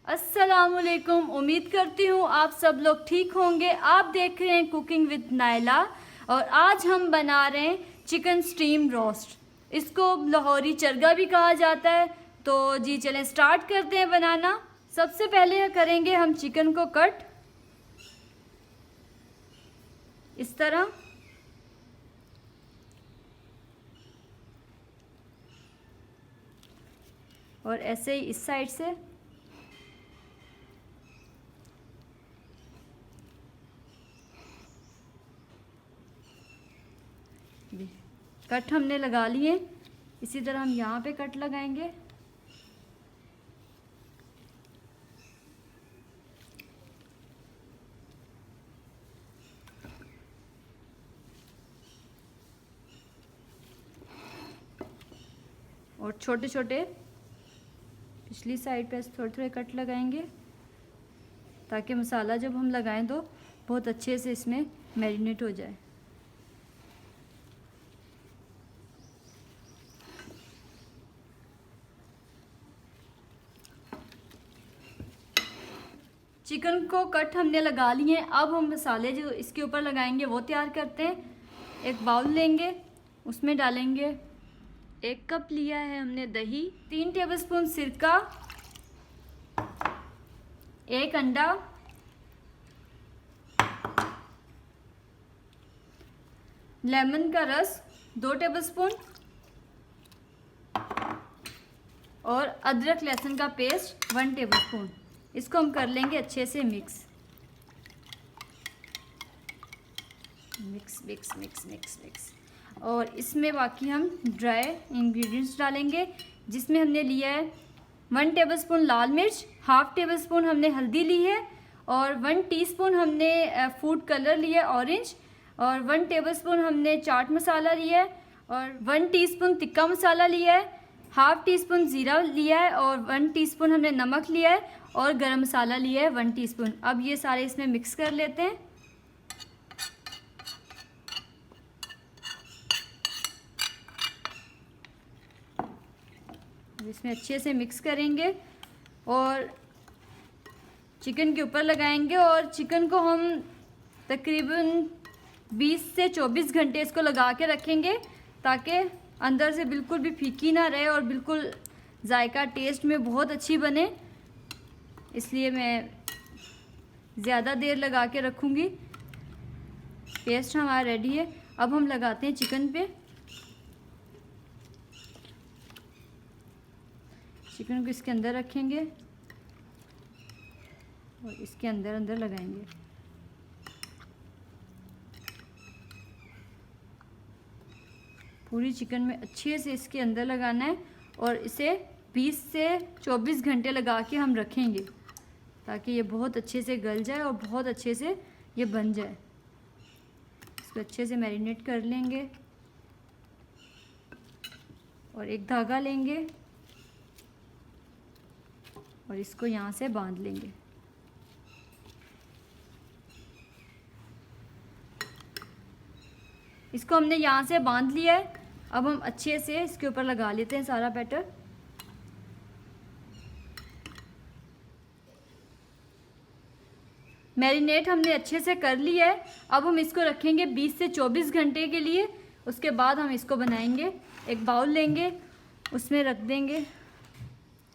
अस्सलामुअलैकुम, उम्मीद करती हूँ आप सब लोग ठीक होंगे। आप देख रहे हैं कुकिंग विद नायला और आज हम बना रहे हैं चिकन स्टीम रोस्ट। इसको लाहौरी चरगा भी कहा जाता है। तो जी चलें स्टार्ट करते हैं बनाना। सबसे पहले करेंगे हम चिकन को कट इस तरह। और ऐसे ही इस साइड से कट हमने लगा लिए। इसी तरह हम यहाँ पे कट लगाएंगे। और छोटे छोटे पिछली साइड पे थोड़े थोड़े कट लगाएंगे ताकि मसाला जब हम लगाएं तो बहुत अच्छे से इसमें मैरिनेट हो जाए। चिकन को कट हमने लगा लिए हैं। अब हम मसाले जो इसके ऊपर लगाएंगे वो तैयार करते हैं। एक बाउल लेंगे, उसमें डालेंगे 1 कप लिया है हमने दही, 3 टेबलस्पून सिरका, 1 अंडा, लेमन का रस 2 टेबलस्पून और अदरक लहसुन का पेस्ट 1 टेबलस्पून। इसको हम कर लेंगे अच्छे से mix mix mix mix mix mix. और इसमें बाकी हम ड्राई इंग्रेडिएंट्स डालेंगे, जिसमें हमने लिया है 1 टेबलस्पून लाल मिर्च, हाफ टेबलस्पून हमने हल्दी ली है और 1 टीस्पून हमने फूड कलर लिया है ऑरेंज, और 1 टेबलस्पून हमने चाट मसाला लिया है और 1 टीस्पून तिक्का मसाला लिया है, हाफ टीस्पून ज़ीरा लिया है और 1 टीस्पून हमने नमक लिया है और गरम मसाला लिया है 1 टीस्पून। अब ये सारे इसमें मिक्स कर लेते हैं। इसमें अच्छे से मिक्स करेंगे और चिकन के ऊपर लगाएंगे। और चिकन को हम तकरीबन 20 से 24 घंटे इसको लगा के रखेंगे ताकि अंदर से बिल्कुल भी फीकी ना रहे और बिल्कुल जायका टेस्ट में बहुत अच्छी बने। इसलिए मैं ज़्यादा देर लगा के रखूँगी। पेस्ट हमारा रेडी है। अब हम लगाते हैं चिकन पे। चिकन को इसके अंदर रखेंगे और इसके अंदर अंदर लगाएंगे। पूरी चिकन में अच्छे से इसके अंदर लगाना है और इसे 20 से 24 घंटे लगा के हम रखेंगे ताकि ये बहुत अच्छे से गल जाए और बहुत अच्छे से ये बन जाए। इसको अच्छे से मैरिनेट कर लेंगे और एक धागा लेंगे और इसको यहाँ से बांध लेंगे। इसको हमने यहाँ से बांध लिया है। अब हम अच्छे से इसके ऊपर लगा लेते हैं सारा बैटर। मैरिनेट हमने अच्छे से कर लिया है। अब हम इसको रखेंगे 20 से 24 घंटे के लिए। उसके बाद हम इसको बनाएंगे। एक बाउल लेंगे, उसमें रख देंगे।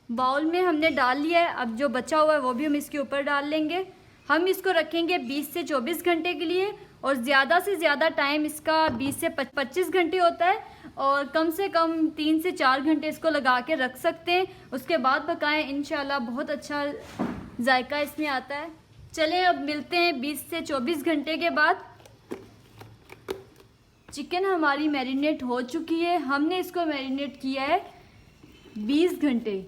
बाउल में हमने डाल लिया है। अब जो बचा हुआ है वो भी हम इसके ऊपर डाल लेंगे। हम इसको रखेंगे 20 से 24 घंटे के लिए और ज़्यादा से ज़्यादा टाइम इसका 20 से 25 घंटे होता है और कम से कम 3 से 4 घंटे इसको लगा के रख सकते हैं। उसके बाद पकाएं, इंशाल्लाह बहुत अच्छा जायका इसमें आता है। चलें अब मिलते हैं 20 से 24 घंटे के बाद। चिकन हमारी मैरिनेट हो चुकी है। हमने इसको मैरिनेट किया है 20 घंटे।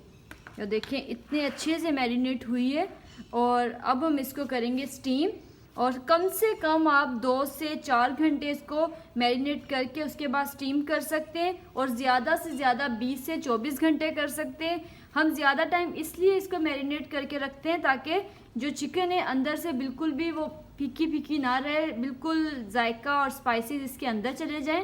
तो देखें इतने अच्छे से मैरिनेट हुई है। और अब हम इसको करेंगे स्टीम। और कम से कम आप 2 से 4 घंटे इसको मैरिनेट करके उसके बाद स्टीम कर सकते हैं और ज़्यादा से ज़्यादा 20 से 24 घंटे कर सकते हैं। हम ज़्यादा टाइम इसलिए इसको मैरिनेट करके रखते हैं ताकि जो चिकन है अंदर से बिल्कुल भी वो फीकी फीकी ना रहे, बिल्कुल जायका और स्पाइसेस इसके अंदर चले जाएं।